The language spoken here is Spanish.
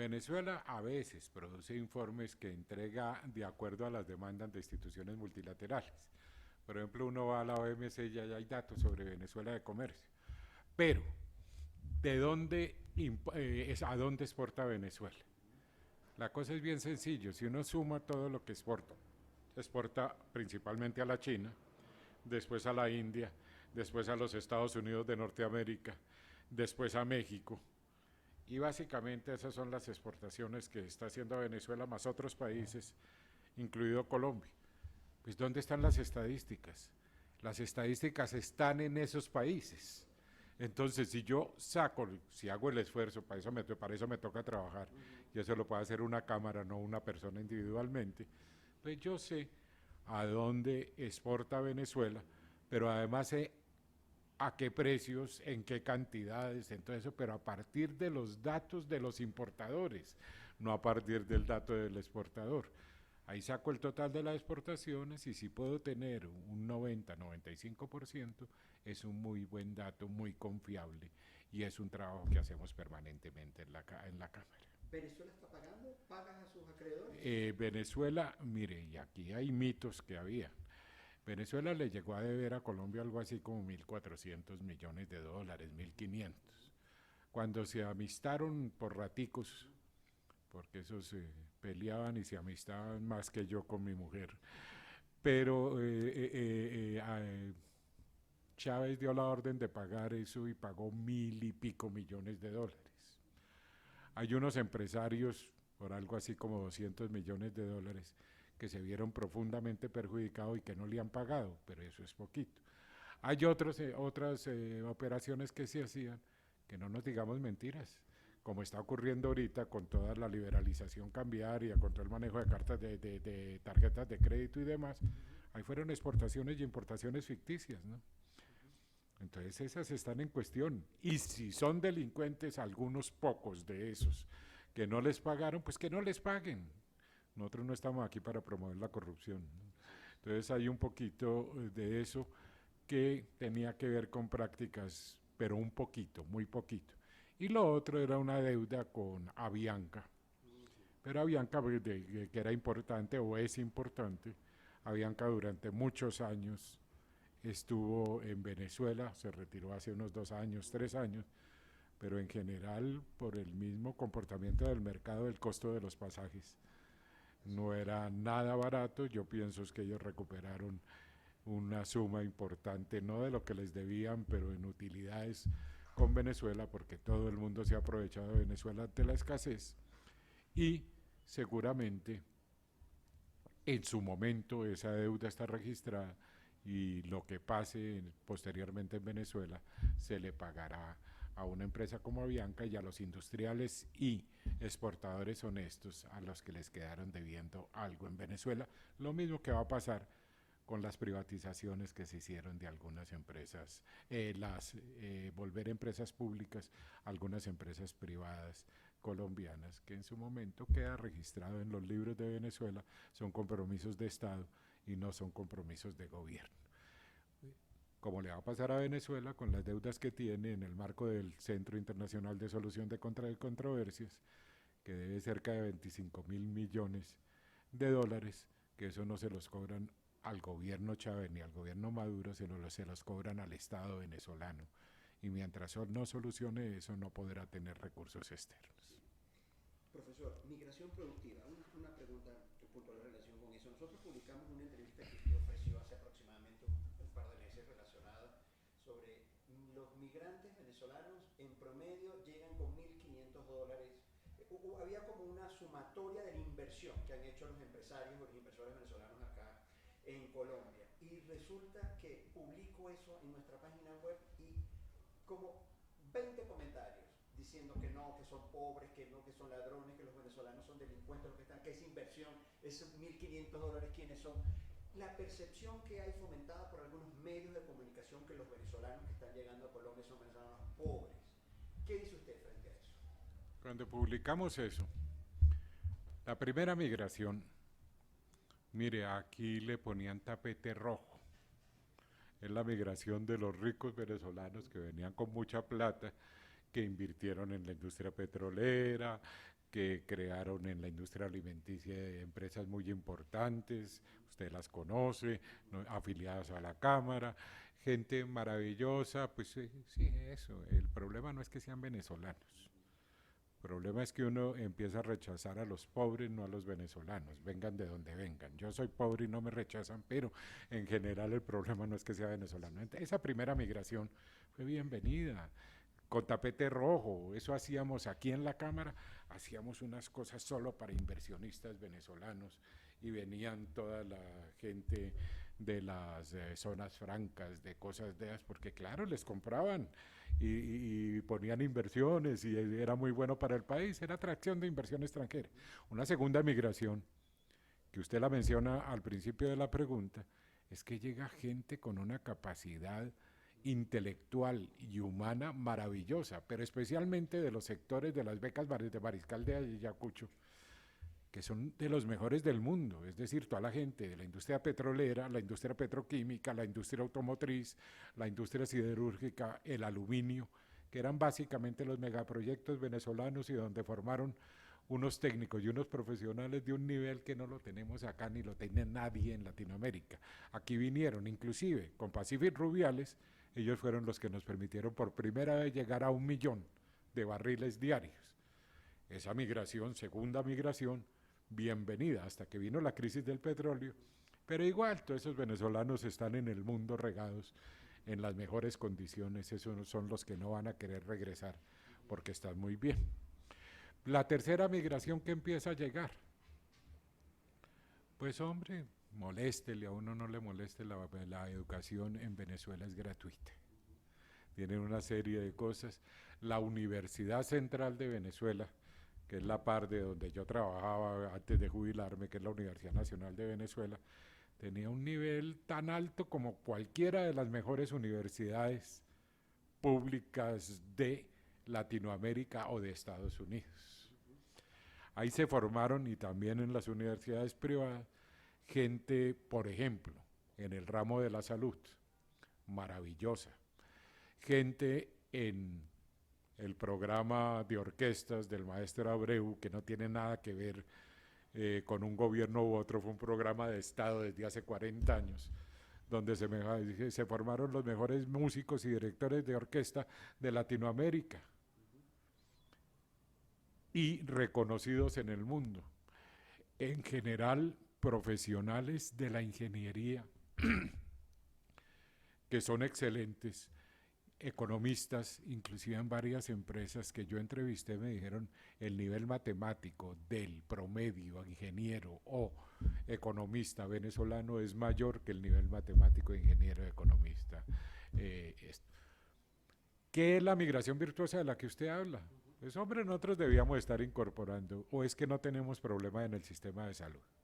Venezuela a veces produce informes que entrega de acuerdo a las demandas de instituciones multilaterales. Por ejemplo, uno va a la OMC y ya hay datos sobre Venezuela de comercio. Pero, ¿de dónde, a dónde exporta Venezuela? La cosa es bien sencillo. Si uno suma todo lo que exporta, exporta principalmente a la China, después a la India, después a los Estados Unidos de Norteamérica, después a México. Y básicamente esas son las exportaciones que está haciendo Venezuela más otros países, incluido Colombia. Pues ¿dónde están las estadísticas? Las estadísticas están en esos países. Entonces, si yo saco, si hago el esfuerzo, para eso me toca trabajar, y eso lo puede hacer una cámara, no una persona individualmente, pues yo sé a dónde exporta Venezuela, pero además sé a qué precios, en qué cantidades, en todo eso, pero a partir de los datos de los importadores, no a partir del dato del exportador. Ahí saco el total de las exportaciones y si puedo tener un 90-95%, es un muy buen dato, muy confiable y es un trabajo que hacemos permanentemente en la Cámara. ¿Venezuela está pagando? ¿Pagas a sus acreedores? Venezuela, mire, y aquí hay mitos que había. Venezuela le llegó a deber a Colombia algo así como 1.400 millones de dólares, 1.500. Cuando se amistaron por raticos, porque esos se peleaban y se amistaban más que yo con mi mujer, pero Chávez dio la orden de pagar eso y pagó 1.000 y pico millones de dólares. Hay unos empresarios por algo así como 200 millones de dólares que se vieron profundamente perjudicados y que no le han pagado, pero eso es poquito. Hay otras operaciones que se hacían, que no nos digamos mentiras, como está ocurriendo ahorita con toda la liberalización cambiaria, con todo el manejo de cartas de tarjetas de crédito y demás, ahí fueron exportaciones y importaciones ficticias, ¿no? Entonces esas están en cuestión. Y si son delincuentes, algunos pocos de esos que no les pagaron, pues que no les paguen. Nosotros no estamos aquí para promover la corrupción, ¿no? Entonces hay un poquito de eso que tenía que ver con prácticas, pero un poquito, muy poquito. Y lo otro era una deuda con Avianca. Pero Avianca, que era importante o es importante, Avianca durante muchos años estuvo en Venezuela, se retiró hace unos 2 años, 3 años, pero en general por el mismo comportamiento del mercado, el costo de los pasajes no era nada barato. Yo pienso es que ellos recuperaron una suma importante, no de lo que les debían, pero en utilidades con Venezuela, porque todo el mundo se ha aprovechado de Venezuela ante la escasez y seguramente en su momento esa deuda está registrada y lo que pase posteriormente en Venezuela se le pagará a una empresa como Avianca y a los industriales y exportadores honestos a los que les quedaron debiendo algo en Venezuela. Lo mismo que va a pasar con las privatizaciones que se hicieron de algunas empresas, volver empresas públicas, algunas empresas privadas colombianas, que en su momento queda registrado en los libros de Venezuela, son compromisos de Estado y no son compromisos de gobierno. Como le va a pasar a Venezuela con las deudas que tiene en el marco del Centro Internacional de Solución de Controversias, que debe cerca de 25.000 millones de dólares, que eso no se los cobran al gobierno Chávez ni al gobierno Maduro, se los cobran al Estado venezolano. Y mientras no solucione eso, no podrá tener recursos externos. Profesor, migración productiva, una pregunta puntual en relación con eso. Nosotros publicamos una entrevista que usted ofreció hace aproximadamente un par de meses relacionada sobre los migrantes venezolanos en promedio llegan con $1.500. Había como una sumatoria de la inversión que han hecho los empresarios o los inversores venezolanos acá en Colombia. Y resulta que publico eso en nuestra página web y como 20 comentarios diciendo que no, que son pobres, que no, que son ladrones, que los venezolanos son delincuentes, que es inversión, esos $1.500, ¿quiénes son? La percepción que hay fomentada por algunos medios de comunicación que los venezolanos que están llegando a Colombia son venezolanos pobres. ¿Qué dice usted frente a eso? Cuando publicamos eso, la primera migración, mire, aquí le ponían tapete rojo. Es la migración de los ricos venezolanos que venían con mucha plata, que invirtieron en la industria petrolera, que crearon en la industria alimenticia empresas muy importantes, usted las conoce, ¿no? Afiliadas a la Cámara, gente maravillosa, pues sí, eso, el problema no es que sean venezolanos. El problema es que uno empieza a rechazar a los pobres, no a los venezolanos, vengan de donde vengan. Yo soy pobre y no me rechazan, pero en general el problema no es que sea venezolano. Esa primera migración fue bienvenida, con tapete rojo, eso hacíamos aquí en la Cámara, hacíamos unas cosas solo para inversionistas venezolanos y venían toda la gente de las zonas francas, de cosas de esas, porque claro, les compraban y ponían inversiones y era muy bueno para el país, era atracción de inversión extranjera. Una segunda migración, que usted la menciona al principio de la pregunta, es que llega gente con una capacidad intelectual y humana maravillosa, pero especialmente de los sectores de las becas de Mariscal de Ayacucho, que son de los mejores del mundo, es decir, toda la gente de la industria petrolera, la industria petroquímica, la industria automotriz, la industria siderúrgica, el aluminio, que eran básicamente los megaproyectos venezolanos y donde formaron unos técnicos y unos profesionales de un nivel que no lo tenemos acá ni lo tiene nadie en Latinoamérica. Aquí vinieron, inclusive con Pacific Rubiales, ellos fueron los que nos permitieron por primera vez llegar a 1 millón de barriles diarios. Esa migración, segunda migración, bienvenida hasta que vino la crisis del petróleo, pero igual todos esos venezolanos están en el mundo regados en las mejores condiciones, esos son los que no van a querer regresar porque están muy bien. La tercera migración que empieza a llegar, pues hombre, moléstele, a uno no le moleste, la educación en Venezuela es gratuita. Tienen una serie de cosas. La Universidad Central de Venezuela, que es la par de donde yo trabajaba antes de jubilarme, que es la Universidad Nacional de Venezuela, tenía un nivel tan alto como cualquiera de las mejores universidades públicas de Latinoamérica o de Estados Unidos. Ahí se formaron, y también en las universidades privadas, gente, por ejemplo, en el ramo de la salud, maravillosa. Gente en el programa de orquestas del maestro Abreu, que no tiene nada que ver con un gobierno u otro, fue un programa de Estado desde hace 40 años, donde se formaron los mejores músicos y directores de orquesta de Latinoamérica y reconocidos en el mundo. En general, profesionales de la ingeniería que son excelentes, economistas, inclusive en varias empresas que yo entrevisté me dijeron el nivel matemático del promedio ingeniero o economista venezolano es mayor que el nivel matemático de ingeniero economista. ¿Qué es la migración virtuosa de la que usted habla? Pues hombre, nosotros debíamos estar incorporando, o es que no tenemos problema en el sistema de salud.